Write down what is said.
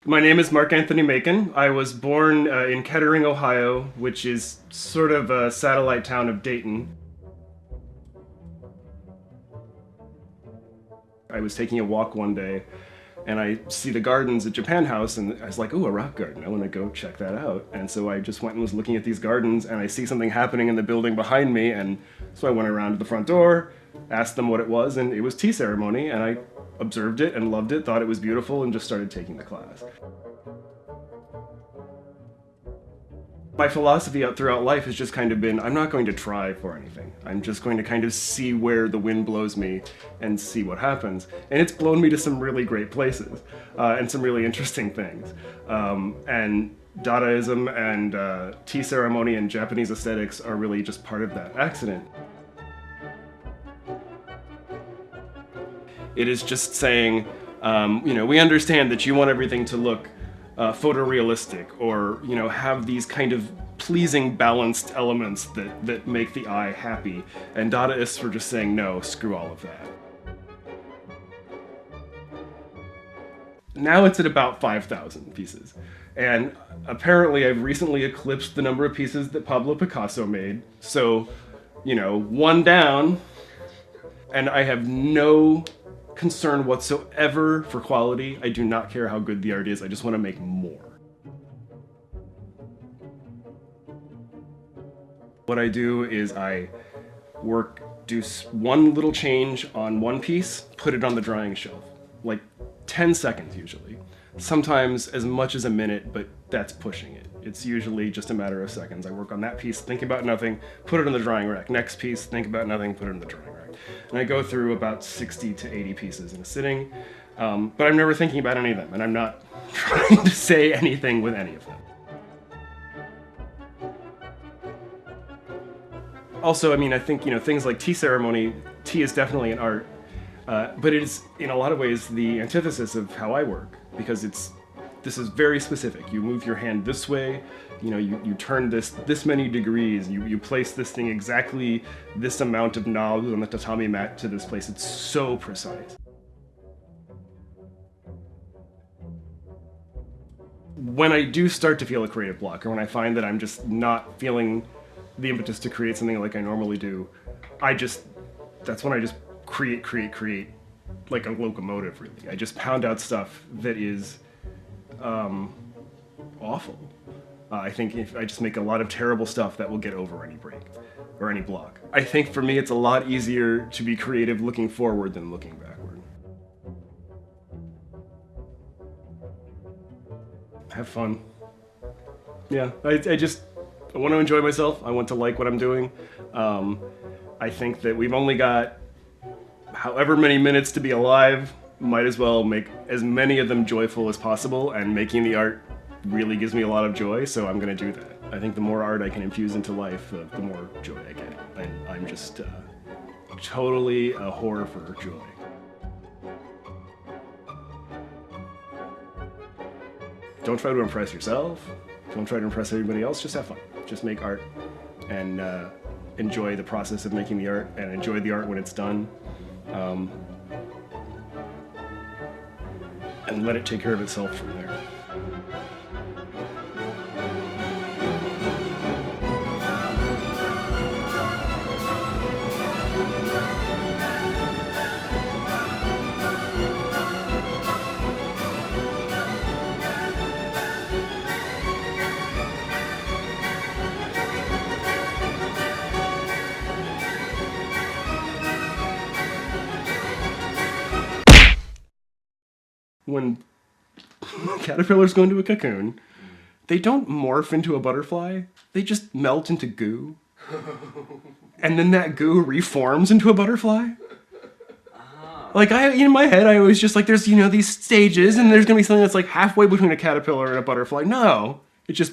My name is Marc-Anthony Macon. I was born in Kettering, Ohio, which is sort of a satellite town of Dayton. I was taking a walk one day and I see the gardens at Japan House and I was like, ooh, a rock garden. I want to go check that out. And so I just went and was looking at these gardens and I see something happening in the building behind me, and so I went around to the front door, asked them what it was, and it was Tea Cermony, and I observed it and loved it, thought it was beautiful, and just started taking the class. My philosophy throughout life has just kind of been, I'm not going to try for anything. I'm just going to kind of see where the wind blows me and see what happens. And it's blown me to some really great places and some really interesting things. And Dadaism and Tea Ceremony and Japanese aesthetics are really just part of that accident. It is just saying, we understand that you want everything to look photorealistic, or have these kind of pleasing balanced elements that make the eye happy, and Dadaists were just saying no, screw all of that. Now it's at about 5,000 pieces, and apparently I've recently eclipsed the number of pieces that Pablo Picasso made, so one down, and I have no concern whatsoever for quality. I do not care how good the art is, I just want to make more. What I do is I do one little change on one piece, put it on the drying shelf. Like 10 seconds usually. Sometimes as much as a minute, but that's pushing it. It's usually just a matter of seconds. I work on that piece, think about nothing, put it on the drying rack. Next piece, think about nothing, put it in the drying rack. And I go through about 60 to 80 pieces in a sitting, but I'm never thinking about any of them, and I'm not trying to say anything with any of them. Also, I think, things like Tea Ceremony, tea is definitely an art, but it is, in a lot of ways, the antithesis of how I work, because this is very specific. You move your hand this way, you turn this many degrees, you place this thing exactly this amount of knobs on the tatami mat to this place. It's so precise. When I do start to feel a creative block, or when I find that I'm just not feeling the impetus to create something like I normally do, that's when I just create like a locomotive, really. I just pound out stuff that is awful. I think if I just make a lot of terrible stuff, that will get over any break or any block. I think for me it's a lot easier to be creative looking forward than looking backward. Have fun. Yeah, I want to enjoy myself. I want to like what I'm doing. I think that we've only got however many minutes to be alive. Might as well make as many of them joyful as possible, and making the art really gives me a lot of joy, so I'm gonna do that. I think the more art I can infuse into life, the more joy I get. And I'm just totally a whore for joy. Don't try to impress yourself. Don't try to impress everybody else. Just have fun. Just make art and enjoy the process of making the art, and enjoy the art when it's done. And let it take care of itself from there. When caterpillars go into a cocoon, they don't morph into a butterfly, they just melt into goo. And then that goo reforms into a butterfly. Like, in my head, I always just like, there's, these stages, and there's gonna be something that's like halfway between a caterpillar and a butterfly. No, it just